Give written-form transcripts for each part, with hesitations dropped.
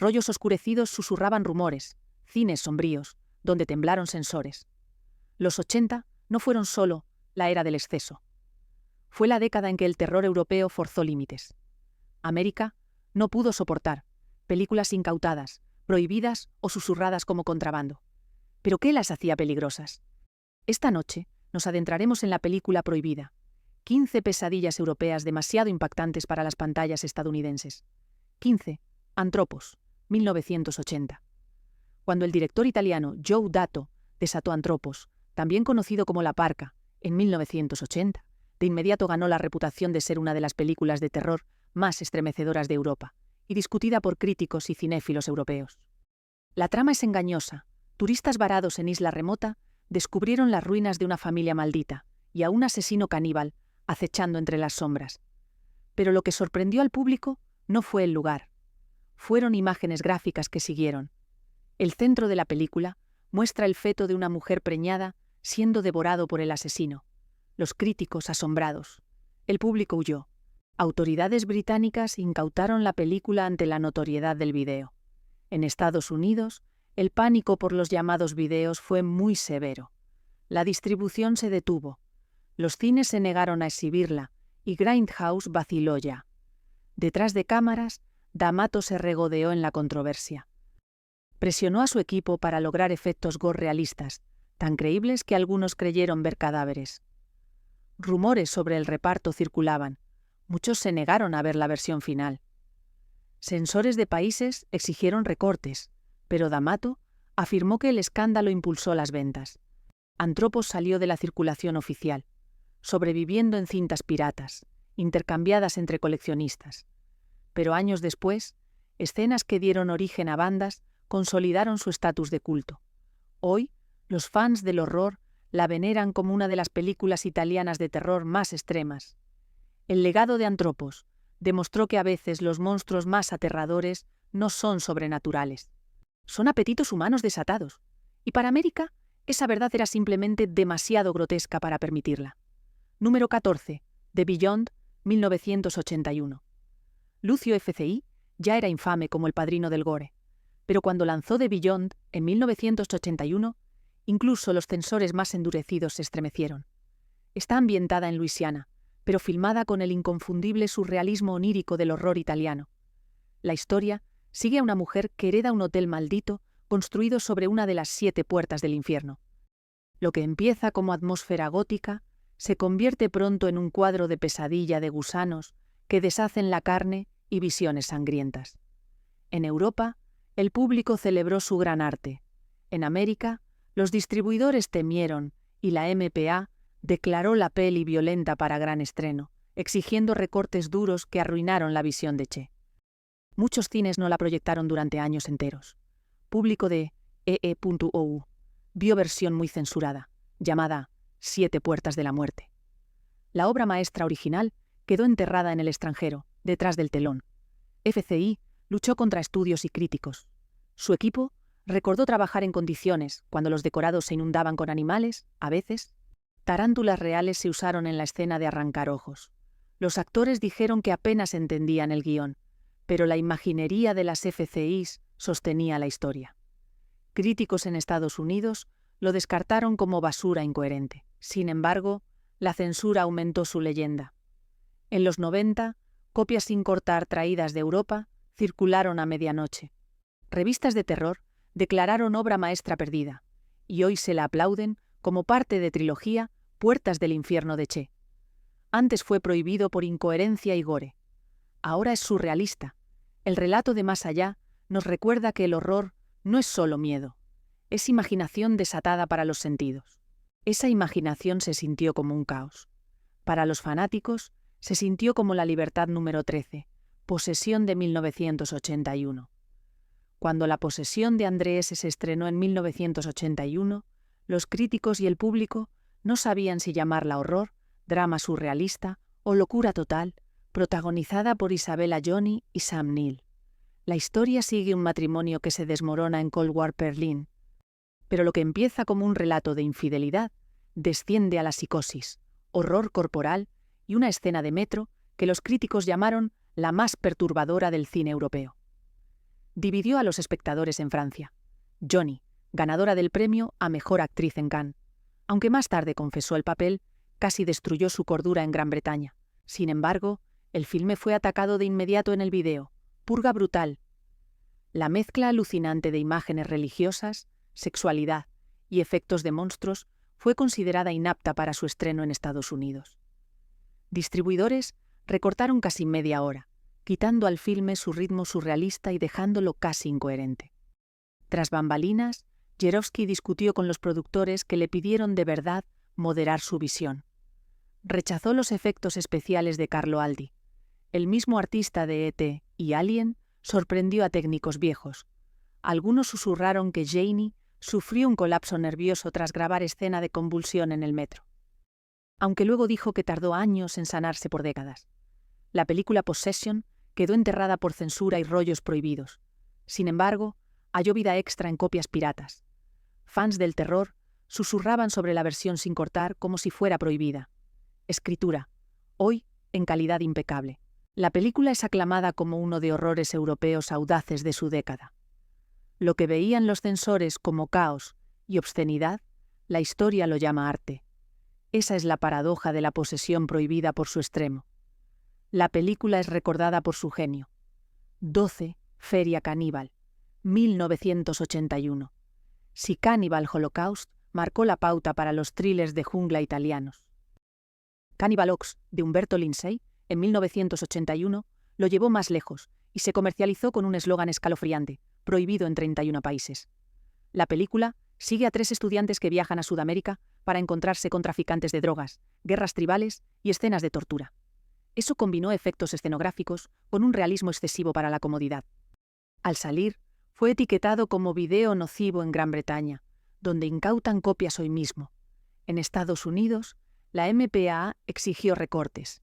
Rollos oscurecidos susurraban rumores, cines sombríos, donde temblaron sensores. Los 80 no fueron solo la era del exceso. Fue la década en que el terror europeo forzó límites. América no pudo soportar películas incautadas, prohibidas o susurradas como contrabando. ¿Pero qué las hacía peligrosas? Esta noche nos adentraremos en la película prohibida. 15 pesadillas europeas demasiado impactantes para las pantallas estadounidenses. 15. Antropos, 1980. Cuando el director italiano Joe Dato desató Antropos, también conocido como La Parca, en 1980, de inmediato ganó la reputación de ser una de las películas de terror más estremecedoras de Europa, y discutida por críticos y cinéfilos europeos. La trama es engañosa. Turistas varados en isla remota descubrieron las ruinas de una familia maldita y a un asesino caníbal acechando entre las sombras. Pero lo que sorprendió al público no fue el lugar. Fueron imágenes gráficas que siguieron. El centro de la película muestra el feto de una mujer preñada siendo devorado por el asesino. Los críticos asombrados. El público huyó. Autoridades británicas incautaron la película ante la notoriedad del video. En Estados Unidos, el pánico por los llamados videos fue muy severo. La distribución se detuvo. Los cines se negaron a exhibirla y Grindhouse vaciló ya. Detrás de cámaras, D'Amato se regodeó en la controversia. Presionó a su equipo para lograr efectos gore realistas, tan creíbles que algunos creyeron ver cadáveres. Rumores sobre el reparto circulaban. Muchos se negaron a ver la versión final. Censores de países exigieron recortes, pero D'Amato afirmó que el escándalo impulsó las ventas. Antropos salió de la circulación oficial, sobreviviendo en cintas piratas, intercambiadas entre coleccionistas. Pero años después, escenas que dieron origen a bandas consolidaron su estatus de culto. Hoy, los fans del horror la veneran como una de las películas italianas de terror más extremas. El legado de Antropos demostró que a veces los monstruos más aterradores no son sobrenaturales. Son apetitos humanos desatados. Y para América, esa verdad era simplemente demasiado grotesca para permitirla. Número 14. The Beyond, 1981. Lucio FCI ya era infame como el padrino del gore, pero cuando lanzó The Beyond, en 1981, incluso los censores más endurecidos se estremecieron. Está ambientada en Luisiana, pero filmada con el inconfundible surrealismo onírico del horror italiano. La historia sigue a una mujer que hereda un hotel maldito construido sobre una de las 7 puertas del infierno. Lo que empieza como atmósfera gótica se convierte pronto en un cuadro de pesadilla de gusanos que deshacen la carne y visiones sangrientas. En Europa, el público celebró su gran arte. En América, los distribuidores temieron y la MPA declaró la peli violenta para gran estreno, exigiendo recortes duros que arruinaron la visión de Che. Muchos cines no la proyectaron durante años enteros. Público de EE.OU vio versión muy censurada, llamada 7 puertas de la muerte. La obra maestra original quedó enterrada en el extranjero, detrás del telón. FCI luchó contra estudios y críticos. Su equipo recordó trabajar en condiciones cuando los decorados se inundaban con animales, a veces. Tarántulas reales se usaron en la escena de arrancar ojos. Los actores dijeron que apenas entendían el guión, pero la imaginería de las FCIs sostenía la historia. Críticos en Estados Unidos lo descartaron como basura incoherente. Sin embargo, la censura aumentó su leyenda. En los 90, copias sin cortar traídas de Europa circularon a medianoche. Revistas de terror declararon obra maestra perdida, y hoy se la aplauden como parte de trilogía Puertas del infierno de Che. Antes fue prohibido por incoherencia y gore. Ahora es surrealista. El relato de más allá nos recuerda que el horror no es solo miedo, es imaginación desatada para los sentidos. Esa imaginación se sintió como un caos. Para los fanáticos, se sintió como la libertad número 13, Posesión de 1981. Cuando La posesión de Andrés se estrenó en 1981, los críticos y el público no sabían si llamarla horror, drama surrealista o locura total, protagonizada por Isabella Gianni y Sam Neill. La historia sigue un matrimonio que se desmorona en Cold War Berlín, pero lo que empieza como un relato de infidelidad desciende a la psicosis, horror corporal y una escena de metro que los críticos llamaron la más perturbadora del cine europeo. dividió a los espectadores en Francia. Johnny, ganadora del premio a Mejor Actriz en Cannes, aunque más tarde confesó el papel, casi destruyó su cordura en Gran Bretaña. Sin embargo, el filme fue atacado de inmediato en el vídeo. Purga brutal. La mezcla alucinante de imágenes religiosas, sexualidad y efectos de monstruos fue considerada inapta para su estreno en Estados Unidos. Distribuidores recortaron casi media hora, quitando al filme su ritmo surrealista y dejándolo casi incoherente. Tras bambalinas, Jodorowsky discutió con los productores que le pidieron de verdad moderar su visión. Rechazó los efectos especiales de Carlo Aldi. El mismo artista de E.T. y Alien sorprendió a técnicos viejos. Algunos susurraron que Janie sufrió un colapso nervioso tras grabar escena de convulsión en el metro, aunque luego dijo que tardó años en sanarse por décadas. La película Possession quedó enterrada por censura y rollos prohibidos. Sin embargo, halló vida extra en copias piratas. Fans del terror susurraban sobre la versión sin cortar como si fuera prohibida. Escritura, hoy en calidad impecable. La película es aclamada como uno de horrores europeos audaces de su década. Lo que veían los censores como caos y obscenidad, la historia lo llama arte. Esa es la paradoja de la posesión prohibida por su extremo. La película es recordada por su genio. 12, Feria Caníbal, 1981. Si Cannibal Holocaust marcó la pauta para los thrillers de jungla italianos. Cannibalox, de Umberto Lindsay, en 1981, lo llevó más lejos y se comercializó con un eslogan escalofriante, prohibido en 31 países. La película sigue a 3 estudiantes que viajan a Sudamérica para encontrarse con traficantes de drogas, guerras tribales y escenas de tortura. Eso combinó efectos escenográficos con un realismo excesivo para la comodidad. Al salir, fue etiquetado como video nocivo en Gran Bretaña, donde incautan copias hoy mismo. En Estados Unidos, la MPAA exigió recortes.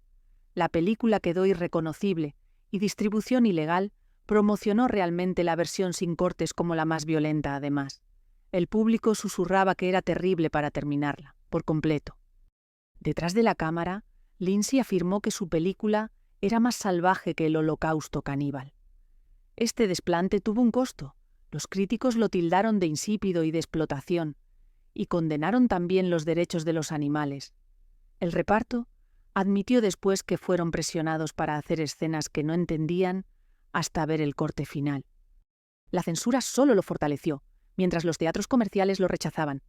La película quedó irreconocible y distribución ilegal promocionó realmente la versión sin cortes como la más violenta además. El público susurraba que era terrible para terminarla, por completo. Detrás de la cámara, Lindsay afirmó que su película era más salvaje que el Holocausto caníbal. Este desplante tuvo un costo. Los críticos lo tildaron de insípido y de explotación, y condenaron también los derechos de los animales. El reparto admitió después que fueron presionados para hacer escenas que no entendían hasta ver el corte final. La censura solo lo fortaleció, mientras los teatros comerciales lo rechazaban.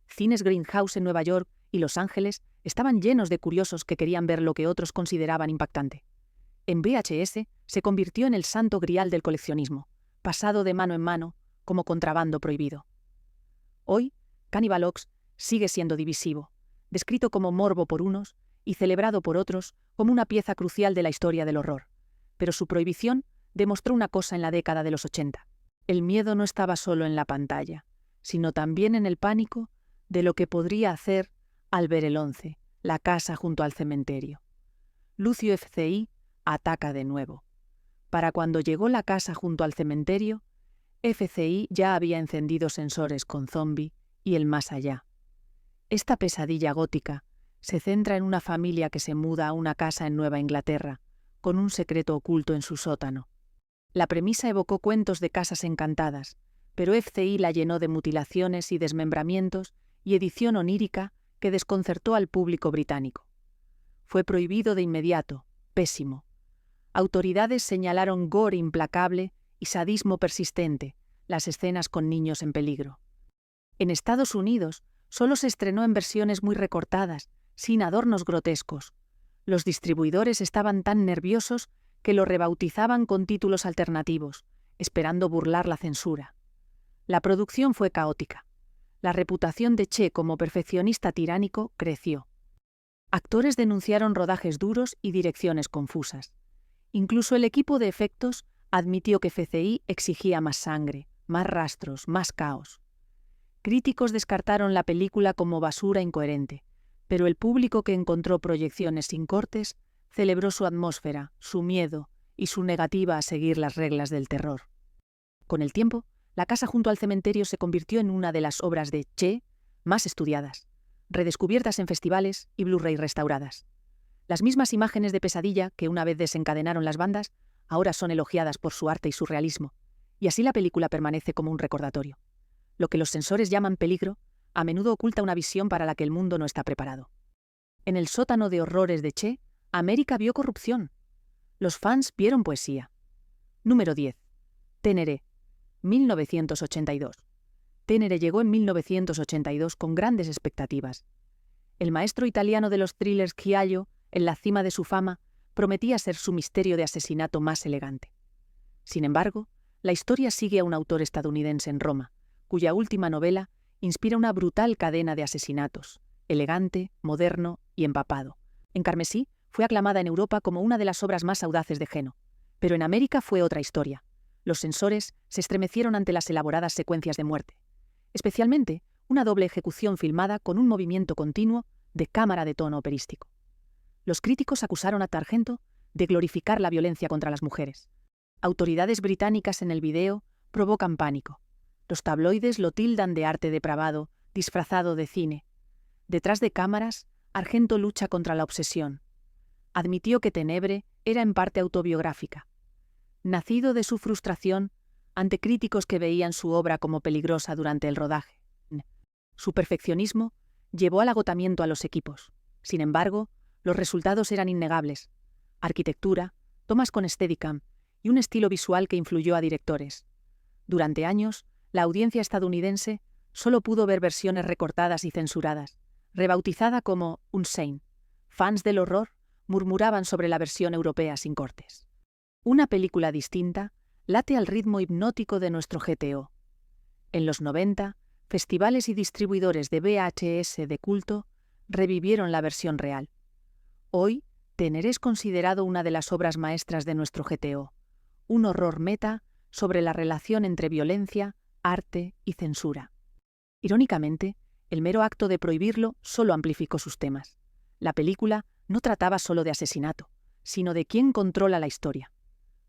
Cines Grindhouse en Nueva York y Los Ángeles estaban llenos de curiosos que querían ver lo que otros consideraban impactante. En VHS se convirtió en el santo grial del coleccionismo, pasado de mano en mano como contrabando prohibido. Hoy, Cannibalox sigue siendo divisivo, descrito como morbo por unos y celebrado por otros como una pieza crucial de la historia del horror. Pero su prohibición demostró una cosa en la década de los 80. El miedo no estaba solo en la pantalla, sino también en el pánico de lo que podría hacer al ver el 11, la casa junto al cementerio. Lucio FCI ataca de nuevo. Para cuando llegó la casa junto al cementerio, FCI ya había encendido sensores con zombie y el más allá. Esta pesadilla gótica se centra en una familia que se muda a una casa en Nueva Inglaterra, con un secreto oculto en su sótano. La premisa evocó cuentos de casas encantadas, pero FCI la llenó de mutilaciones y desmembramientos y edición onírica que desconcertó al público británico. Fue prohibido de inmediato, pésimo. Autoridades señalaron gore implacable y sadismo persistente, las escenas con niños en peligro. En Estados Unidos, solo se estrenó en versiones muy recortadas, sin adornos grotescos. Los distribuidores estaban tan nerviosos que lo rebautizaban con títulos alternativos, esperando burlar la censura. La producción fue caótica. La reputación de Che como perfeccionista tiránico creció. Actores denunciaron rodajes duros y direcciones confusas. Incluso el equipo de efectos admitió que FCI exigía más sangre, más rastros, más caos. Críticos descartaron la película como basura incoherente, pero el público que encontró proyecciones sin cortes celebró su atmósfera, su miedo y su negativa a seguir las reglas del terror. Con el tiempo, La casa junto al cementerio se convirtió en una de las obras de Che más estudiadas, redescubiertas en festivales y Blu-ray restauradas. Las mismas imágenes de pesadilla que una vez desencadenaron las bandas, ahora son elogiadas por su arte y su realismo. y así la película permanece como un recordatorio. Lo que los censores llaman peligro, a menudo oculta una visión para la que el mundo no está preparado. En el sótano de horrores de Che, América vio corrupción. Los fans vieron poesía. Número 10. Ténere, 1982. Ténere llegó en 1982 con grandes expectativas. El maestro italiano de los thrillers Chiaio, en la cima de su fama, prometía ser su misterio de asesinato más elegante. Sin embargo, la historia sigue a un autor estadounidense en Roma, cuya última novela inspira una brutal cadena de asesinatos, elegante, moderno y empapado. En carmesí, fue aclamada en Europa como una de las obras más audaces de Geno. Pero en América fue otra historia. Los censores se estremecieron ante las elaboradas secuencias de muerte. Especialmente, una doble ejecución filmada con un movimiento continuo de cámara de tono operístico. Los críticos acusaron a Argento de glorificar la violencia contra las mujeres. Autoridades británicas en el video provocan pánico. Los tabloides lo tildan de arte depravado, disfrazado de cine. Detrás de cámaras, Argento lucha contra la obsesión. Admitió que Ténèbres era en parte autobiográfica. Nacido de su frustración ante críticos que veían su obra como peligrosa durante el rodaje. Su perfeccionismo llevó al agotamiento a los equipos. Sin embargo, los resultados eran innegables. Arquitectura, tomas con Steadicam y un estilo visual que influyó a directores. Durante años, la audiencia estadounidense solo pudo ver versiones recortadas y censuradas, rebautizada como Unsane. Fans del horror murmuraban sobre la versión europea sin cortes. Una película distinta late al ritmo hipnótico de nuestro GTO. En los 90, festivales y distribuidores de VHS de culto revivieron la versión real. Hoy, Ténere es considerado una de las obras maestras de nuestro GTO, un horror meta sobre la relación entre violencia, arte y censura. Irónicamente, el mero acto de prohibirlo solo amplificó sus temas. La película no trataba solo de asesinato, sino de quién controla la historia.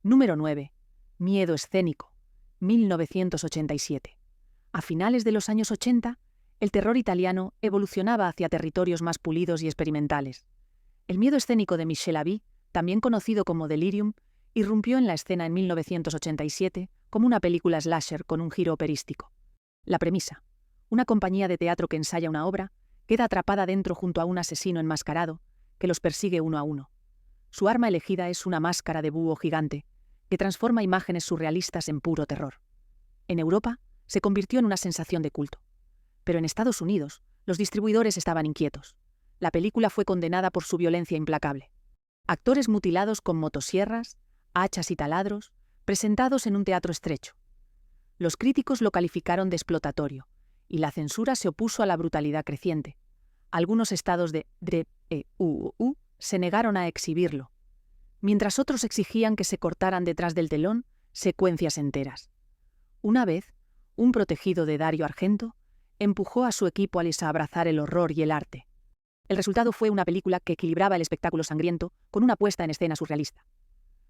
Número 9. Miedo escénico, 1987. A finales de los años 80, el terror italiano evolucionaba hacia territorios más pulidos y experimentales. El miedo escénico de Michel Avis, también conocido como Delirium, irrumpió en la escena en 1987 como una película slasher con un giro operístico. La premisa: una compañía de teatro que ensaya una obra queda atrapada dentro junto a un asesino enmascarado que los persigue uno a uno. Su arma elegida es una máscara de búho gigante que transforma imágenes surrealistas en puro terror. En Europa, se convirtió en una sensación de culto. Pero en Estados Unidos, los distribuidores estaban inquietos. La película fue condenada por su violencia implacable. Actores mutilados con motosierras, hachas y taladros, presentados en un teatro estrecho. Los críticos lo calificaron de explotatorio, y la censura se opuso a la brutalidad creciente. Algunos estados de DEUU se negaron a exhibirlo, mientras otros exigían que se cortaran detrás del telón secuencias enteras. Una vez, un protegido de Dario Argento empujó a su equipo a abrazar el horror y el arte. El resultado fue una película que equilibraba el espectáculo sangriento con una puesta en escena surrealista.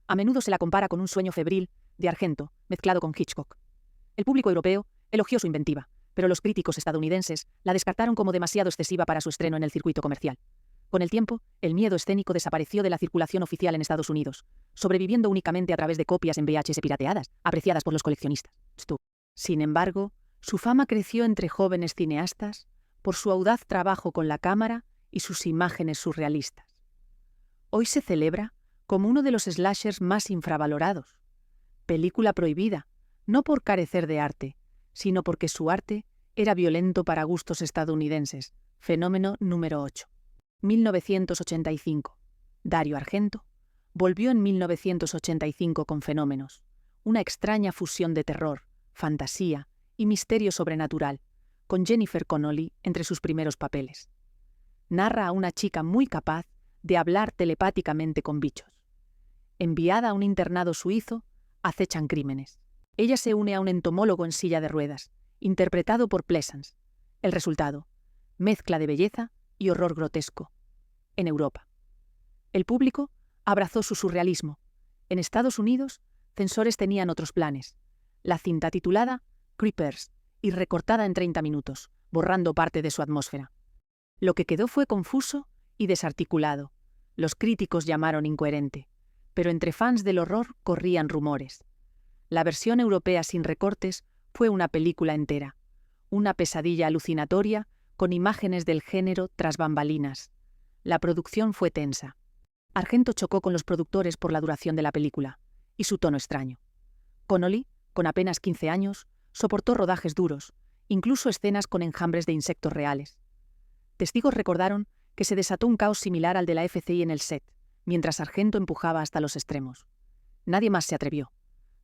A menudo se la compara con Un sueño febril de Argento, mezclado con Hitchcock. El público europeo elogió su inventiva, pero los críticos estadounidenses la descartaron como demasiado excesiva para su estreno en el circuito comercial. Con el tiempo, el miedo escénico desapareció de la circulación oficial en Estados Unidos, sobreviviendo únicamente a través de copias en VHS pirateadas, apreciadas por los coleccionistas. Sin embargo, su fama creció entre jóvenes cineastas por su audaz trabajo con la cámara y sus imágenes surrealistas. Hoy se celebra como uno de los slashers más infravalorados. Película prohibida, no por carecer de arte, sino porque su arte era violento para gustos estadounidenses. Fenómeno número 8. 1985. Dario Argento volvió en 1985 con Fenómenos, una extraña fusión de terror, fantasía y misterio sobrenatural, con Jennifer Connelly entre sus primeros papeles. Narra a una chica muy capaz de hablar telepáticamente con bichos. Enviada a un internado suizo, acechan crímenes. Ella se une a un entomólogo en silla de ruedas, interpretado por Pleasance. El resultado: mezcla de belleza y horror grotesco. En Europa, el público abrazó su surrealismo. En Estados Unidos, censores tenían otros planes. La cinta titulada Creepers y recortada en 30 minutos, borrando parte de su atmósfera. Lo que quedó fue confuso y desarticulado. Los críticos llamaron incoherente, pero entre fans del horror corrían rumores. La versión europea sin recortes fue una película entera, una pesadilla alucinatoria con imágenes del género tras bambalinas. La producción fue tensa. Argento chocó con los productores por la duración de la película y su tono extraño. Connolly, con apenas 15 años, soportó rodajes duros, incluso escenas con enjambres de insectos reales. Testigos recordaron que se desató un caos similar al de la FCI en el set, mientras Argento empujaba hasta los extremos. Nadie más se atrevió.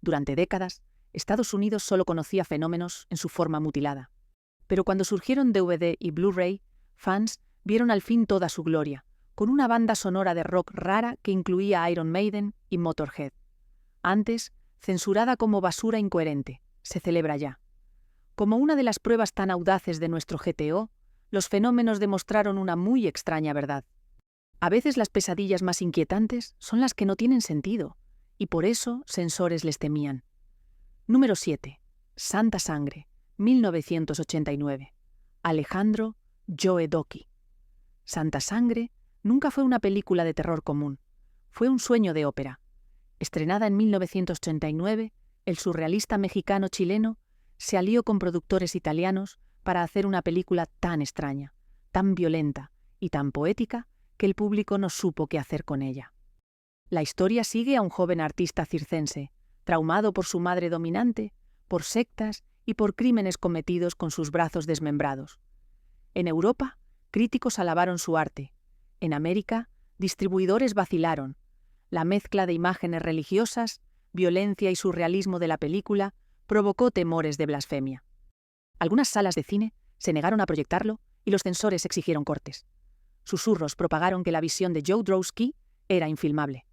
Durante décadas, Estados Unidos solo conocía fenómenos en su forma mutilada. Pero cuando surgieron DVD y Blu-ray, fans vieron al fin toda su gloria, con una banda sonora de rock rara que incluía a Iron Maiden y Motorhead. Antes, censurada como basura incoherente, se celebra ya. Como una de las pruebas tan audaces de nuestro GTO, los fenómenos demostraron una muy extraña verdad. A veces las pesadillas más inquietantes son las que no tienen sentido, y por eso censores les temían. Número 7. Santa Sangre, 1989. Alejandro Jodorowsky. Santa Sangre nunca fue una película de terror común. Fue un sueño de ópera. Estrenada en 1989, el surrealista mexicano-chileno se alió con productores italianos para hacer una película tan extraña, tan violenta y tan poética que el público no supo qué hacer con ella. La historia sigue a un joven artista circense, traumado por su madre dominante, por sectas y por crímenes cometidos con sus brazos desmembrados. En Europa, críticos alabaron su arte. En América, distribuidores vacilaron. La mezcla de imágenes religiosas, violencia y surrealismo de la película provocó temores de blasfemia. Algunas salas de cine se negaron a proyectarlo y los censores exigieron cortes. Susurros propagaron que la visión de Jodorowsky era infilmable.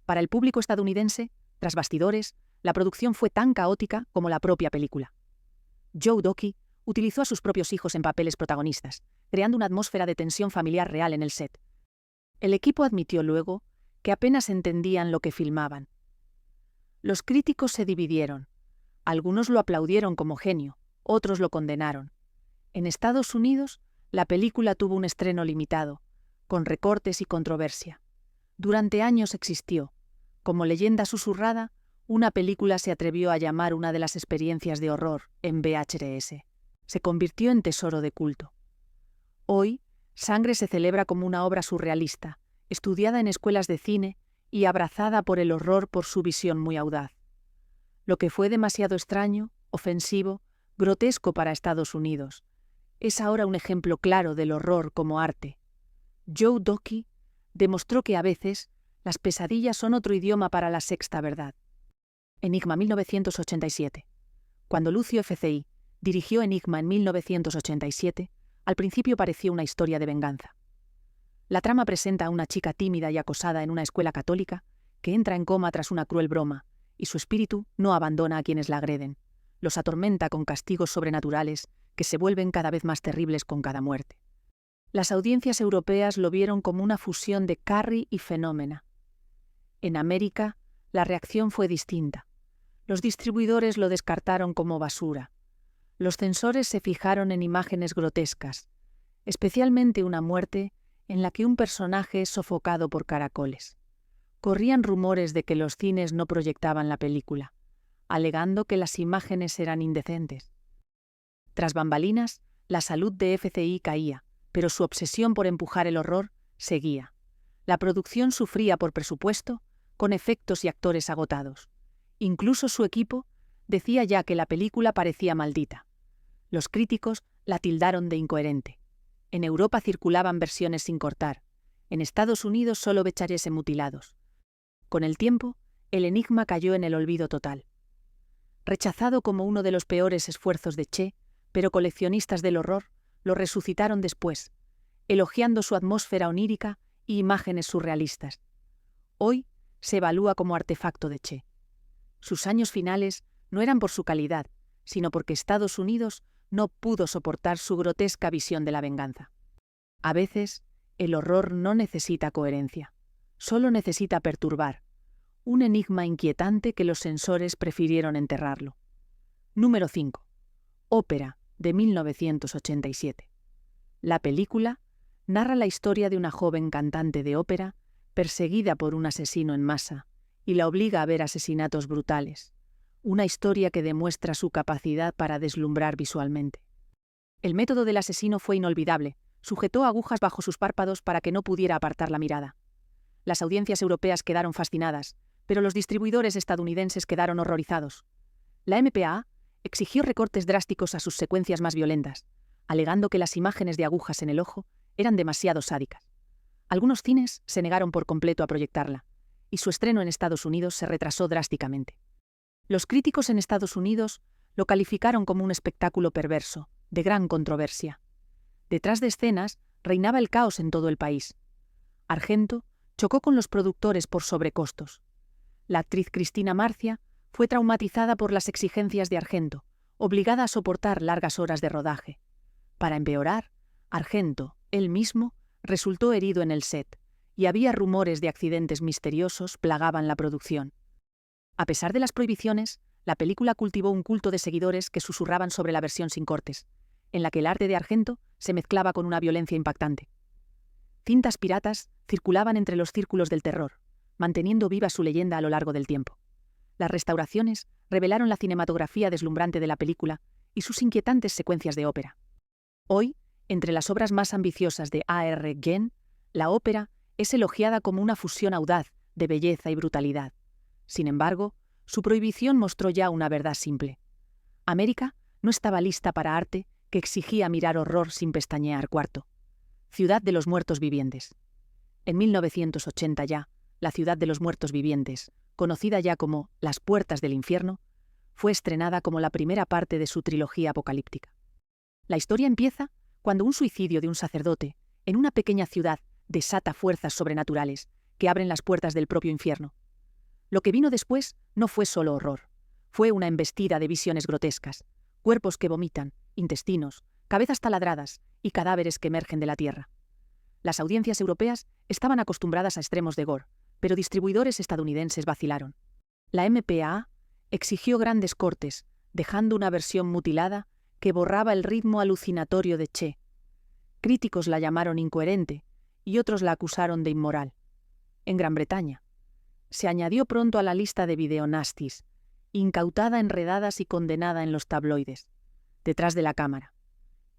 Para el público estadounidense, tras bastidores, la producción fue tan caótica como la propia película. Jodorowsky utilizó a sus propios hijos en papeles protagonistas, creando una atmósfera de tensión familiar real en el set. El equipo admitió luego que apenas entendían lo que filmaban. Los críticos se dividieron. Algunos lo aplaudieron como genio, otros lo condenaron. En Estados Unidos, la película tuvo un estreno limitado, con recortes y controversia. Durante años existió. Como leyenda susurrada, una película se atrevió a llamar una de las experiencias de horror en VHS. Se convirtió en tesoro de culto. Hoy, Sangre se celebra como una obra surrealista, estudiada en escuelas de cine y abrazada por el horror por su visión muy audaz. Lo que fue demasiado extraño, ofensivo, grotesco para Estados Unidos, es ahora un ejemplo claro del horror como arte. Jodorowsky demostró que a veces las pesadillas son otro idioma para la sexta verdad. Enigma 1987. Cuando Lucio FCI dirigió Enigma en 1987, al principio pareció una historia de venganza. La trama presenta a una chica tímida y acosada en una escuela católica que entra en coma tras una cruel broma, y su espíritu no abandona a quienes la agreden. Los atormenta con castigos sobrenaturales que se vuelven cada vez más terribles con cada muerte. Las audiencias europeas lo vieron como una fusión de Carrie y Fenómena. En América, la reacción fue distinta. Los distribuidores lo descartaron como basura. Los censores se fijaron en imágenes grotescas, especialmente una muerte en la que un personaje es sofocado por caracoles. Corrían rumores de que los cines no proyectaban la película, alegando que las imágenes eran indecentes. Tras bambalinas, la salud de FCI caía, pero su obsesión por empujar el horror seguía. La producción sufría por presupuesto, con efectos y actores agotados. Incluso su equipo decía ya que la película parecía maldita. Los críticos la tildaron de incoherente. En Europa circulaban versiones sin cortar. En Estados Unidos solo VHS mutilados. Con el tiempo, el Enigma cayó en el olvido total. Rechazado como uno de los peores esfuerzos de Che, pero coleccionistas del horror lo resucitaron después, elogiando su atmósfera onírica y imágenes surrealistas. Hoy se evalúa como artefacto de Che. Sus años finales no eran por su calidad, sino porque Estados Unidos no pudo soportar su grotesca visión de la venganza. A veces, el horror no necesita coherencia, solo necesita perturbar, un enigma inquietante que los censores prefirieron enterrarlo. Número 5. Ópera, de 1987. La película narra la historia de una joven cantante de ópera perseguida por un asesino en masa y la obliga a ver asesinatos brutales, Una historia que demuestra su capacidad para deslumbrar visualmente. El método del asesino fue inolvidable. Sujetó agujas bajo sus párpados para que no pudiera apartar la mirada. Las audiencias europeas quedaron fascinadas, pero los distribuidores estadounidenses quedaron horrorizados. La MPAA exigió recortes drásticos a sus secuencias más violentas, alegando que las imágenes de agujas en el ojo eran demasiado sádicas. Algunos cines se negaron por completo a proyectarla, y su estreno en Estados Unidos se retrasó drásticamente. Los críticos en Estados Unidos lo calificaron como un espectáculo perverso, de gran controversia. Detrás de escenas reinaba el caos en todo el país. Argento chocó con los productores por sobrecostos. La actriz Cristina Marcia fue traumatizada por las exigencias de Argento, obligada a soportar largas horas de rodaje. Para empeorar, Argento, él mismo, resultó herido en el set, y había rumores de accidentes misteriosos plagaban la producción. A pesar de las prohibiciones, la película cultivó un culto de seguidores que susurraban sobre la versión sin cortes, en la que el arte de Argento se mezclaba con una violencia impactante. Cintas piratas circulaban entre los círculos del terror, manteniendo viva su leyenda a lo largo del tiempo. Las restauraciones revelaron la cinematografía deslumbrante de la película y sus inquietantes secuencias de ópera. Hoy, entre las obras más ambiciosas de A.R. Gen, la ópera es elogiada como una fusión audaz de belleza y brutalidad. Sin embargo, su prohibición mostró ya una verdad simple. América no estaba lista para arte que exigía mirar horror sin pestañear. Cuarto. Ciudad de los Muertos Vivientes. En 1980 ya, la Ciudad de los Muertos Vivientes, conocida ya como Las Puertas del Infierno, fue estrenada como la primera parte de su trilogía apocalíptica. La historia empieza cuando un suicidio de un sacerdote en una pequeña ciudad desata fuerzas sobrenaturales que abren las puertas del propio infierno. Lo que vino después no fue solo horror, fue una embestida de visiones grotescas, cuerpos que vomitan, intestinos, cabezas taladradas y cadáveres que emergen de la tierra. Las audiencias europeas estaban acostumbradas a extremos de gore, pero distribuidores estadounidenses vacilaron. La MPAA exigió grandes cortes, dejando una versión mutilada que borraba el ritmo alucinatorio de Che. Críticos la llamaron incoherente y otros la acusaron de inmoral. En Gran Bretaña, se añadió pronto a la lista de videonastis, incautada en redadas y condenada en los tabloides. Detrás de la cámara,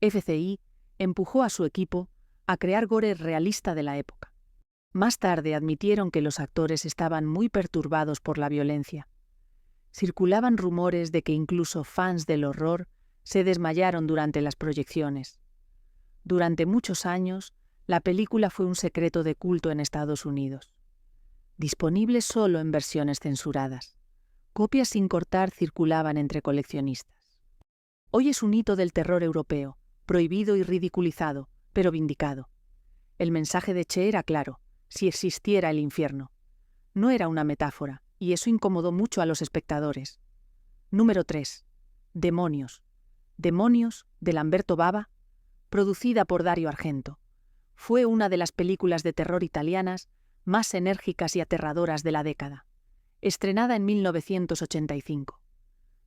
FCI empujó a su equipo a crear gore realista de la época. Más tarde admitieron que los actores estaban muy perturbados por la violencia. Circulaban rumores de que incluso fans del horror se desmayaron durante las proyecciones. Durante muchos años, la película fue un secreto de culto en Estados Unidos. Disponible solo en versiones censuradas. Copias sin cortar circulaban entre coleccionistas. Hoy es un hito del terror europeo, prohibido y ridiculizado, pero vindicado. El mensaje de Che era claro: si existiera el infierno. No era una metáfora, y eso incomodó mucho a los espectadores. Número 3. Demonios. Demonios, de Lamberto Bava, producida por Dario Argento. Fue una de las películas de terror italianas más enérgicas y aterradoras de la década. Estrenada en 1985.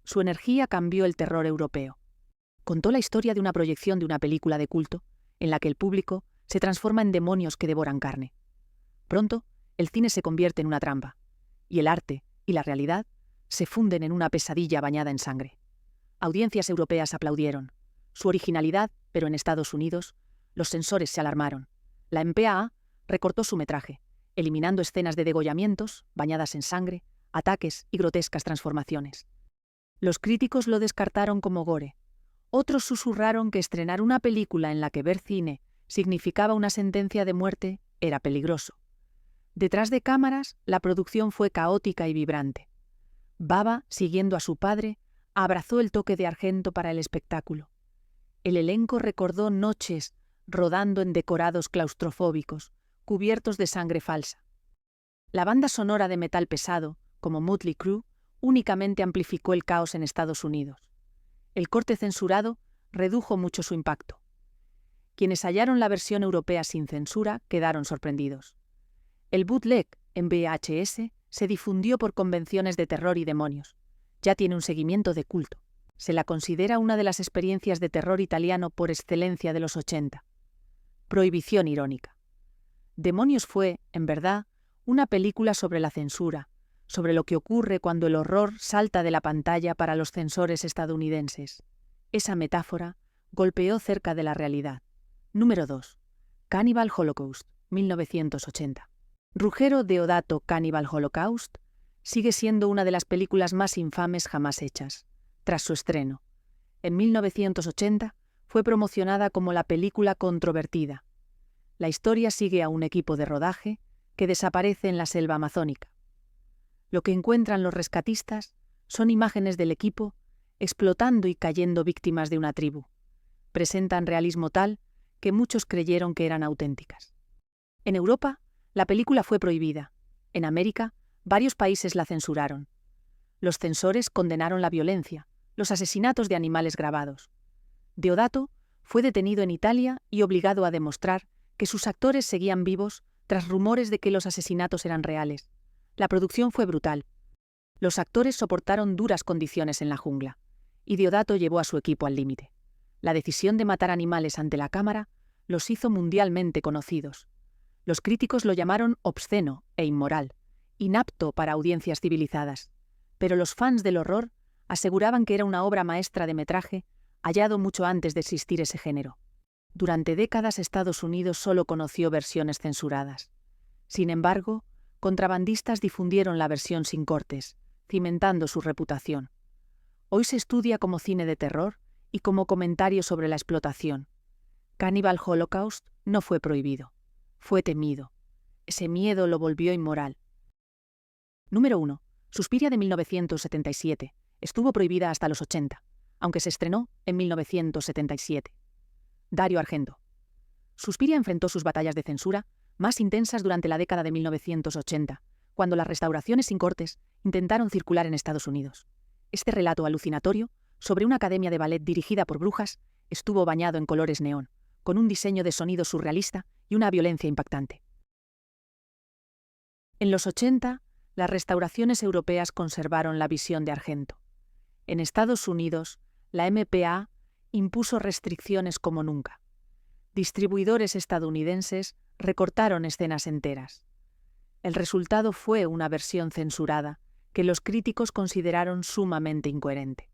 Su energía cambió el terror europeo. Contó la historia de una proyección de una película de culto, en la que el público se transforma en demonios que devoran carne. Pronto, el cine se convierte en una trampa, y el arte y la realidad se funden en una pesadilla bañada en sangre. Audiencias europeas aplaudieron su originalidad, pero en Estados Unidos, los censores se alarmaron. La MPAA recortó su metraje, eliminando escenas de degollamientos, bañadas en sangre, ataques y grotescas transformaciones. Los críticos lo descartaron como gore. Otros susurraron que estrenar una película en la que ver cine significaba una sentencia de muerte era peligroso. Detrás de cámaras, la producción fue caótica y vibrante. Bava, siguiendo a su padre, abrazó el toque de Argento para el espectáculo. El elenco recordó noches rodando en decorados claustrofóbicos, cubiertos de sangre falsa. La banda sonora de metal pesado, como Mötley Crüe, únicamente amplificó el caos en Estados Unidos. El corte censurado redujo mucho su impacto. Quienes hallaron la versión europea sin censura quedaron sorprendidos. El bootleg en VHS se difundió por convenciones de terror y demonios. Ya tiene un seguimiento de culto. Se la considera una de las experiencias de terror italiano por excelencia de los 80. Prohibición irónica. Demonios fue, en verdad, una película sobre la censura, sobre lo que ocurre cuando el horror salta de la pantalla para los censores estadounidenses. Esa metáfora golpeó cerca de la realidad. Número 2. Cannibal Holocaust, 1980. Ruggero Deodato Cannibal Holocaust sigue siendo una de las películas más infames jamás hechas. Tras su estreno, en 1980, fue promocionada como la película controvertida. La historia sigue a un equipo de rodaje que desaparece en la selva amazónica. Lo que encuentran los rescatistas son imágenes del equipo explotando y cayendo víctimas de una tribu. Presentan realismo tal que muchos creyeron que eran auténticas. En Europa, la película fue prohibida. En América, varios países la censuraron. Los censores condenaron la violencia, los asesinatos de animales grabados. Deodato fue detenido en Italia y obligado a demostrar que sus actores seguían vivos tras rumores de que los asesinatos eran reales. La producción fue brutal. Los actores soportaron duras condiciones en la jungla, y Deodato llevó a su equipo al límite. La decisión de matar animales ante la cámara los hizo mundialmente conocidos. Los críticos lo llamaron obsceno e inmoral, inapto para audiencias civilizadas, pero los fans del horror aseguraban que era una obra maestra de metraje hallado mucho antes de existir ese género. Durante décadas Estados Unidos solo conoció versiones censuradas. Sin embargo, contrabandistas difundieron la versión sin cortes, cimentando su reputación. Hoy se estudia como cine de terror y como comentario sobre la explotación. Cannibal Holocaust no fue prohibido, fue temido. Ese miedo lo volvió inmoral. Número 1. Suspiria de 1977. Estuvo prohibida hasta los 80, aunque se estrenó en 1977. Dario Argento. Suspiria enfrentó sus batallas de censura más intensas durante la década de 1980, cuando las restauraciones sin cortes intentaron circular en Estados Unidos. Este relato alucinatorio, sobre una academia de ballet dirigida por brujas, estuvo bañado en colores neón, con un diseño de sonido surrealista y una violencia impactante. En los 80, las restauraciones europeas conservaron la visión de Argento. En Estados Unidos, la MPA impuso restricciones como nunca. Distribuidores estadounidenses recortaron escenas enteras. El resultado fue una versión censurada, que los críticos consideraron sumamente incoherente.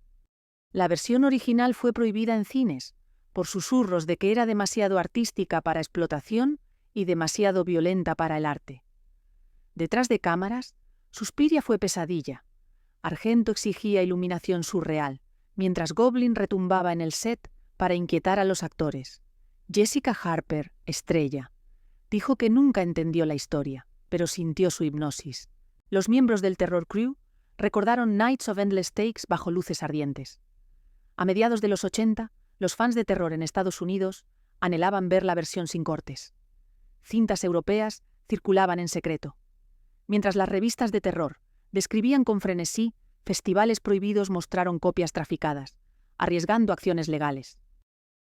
La versión original fue prohibida en cines, por susurros de que era demasiado artística para explotación y demasiado violenta para el arte. Detrás de cámaras, Suspiria fue pesadilla. Argento exigía iluminación surreal, mientras Goblin retumbaba en el set para inquietar a los actores. Jessica Harper, estrella, dijo que nunca entendió la historia, pero sintió su hipnosis. Los miembros del Terror Crew recordaron Nights of Endless Takes bajo luces ardientes. A mediados de los 80, los fans de terror en Estados Unidos anhelaban ver la versión sin cortes. Cintas europeas circulaban en secreto. Mientras las revistas de terror describían con frenesí, festivales prohibidos mostraron copias traficadas, arriesgando acciones legales.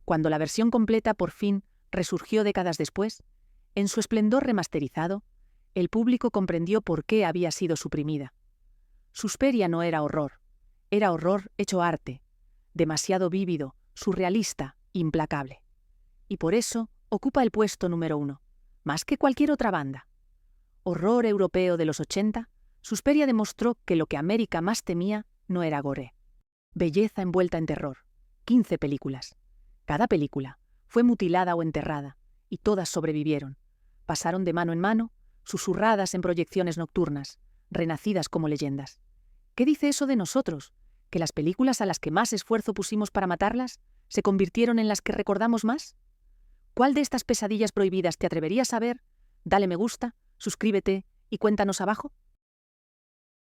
Cuando la versión completa por fin resurgió décadas después, en su esplendor remasterizado, el público comprendió por qué había sido suprimida. Suspiria no era horror hecho arte, demasiado vívido, surrealista, implacable. Y por eso ocupa el puesto número 1, más que cualquier otra banda. Horror europeo de los 80, Suspiria demostró que lo que América más temía no era gore. Belleza envuelta en terror. 15 películas. Cada película fue mutilada o enterrada, y todas sobrevivieron. Pasaron de mano en mano, susurradas en proyecciones nocturnas, renacidas como leyendas. ¿Qué dice eso de nosotros? ¿Que las películas a las que más esfuerzo pusimos para matarlas se convirtieron en las que recordamos más? ¿Cuál de estas pesadillas prohibidas te atreverías a ver? Dale me gusta, suscríbete y cuéntanos abajo.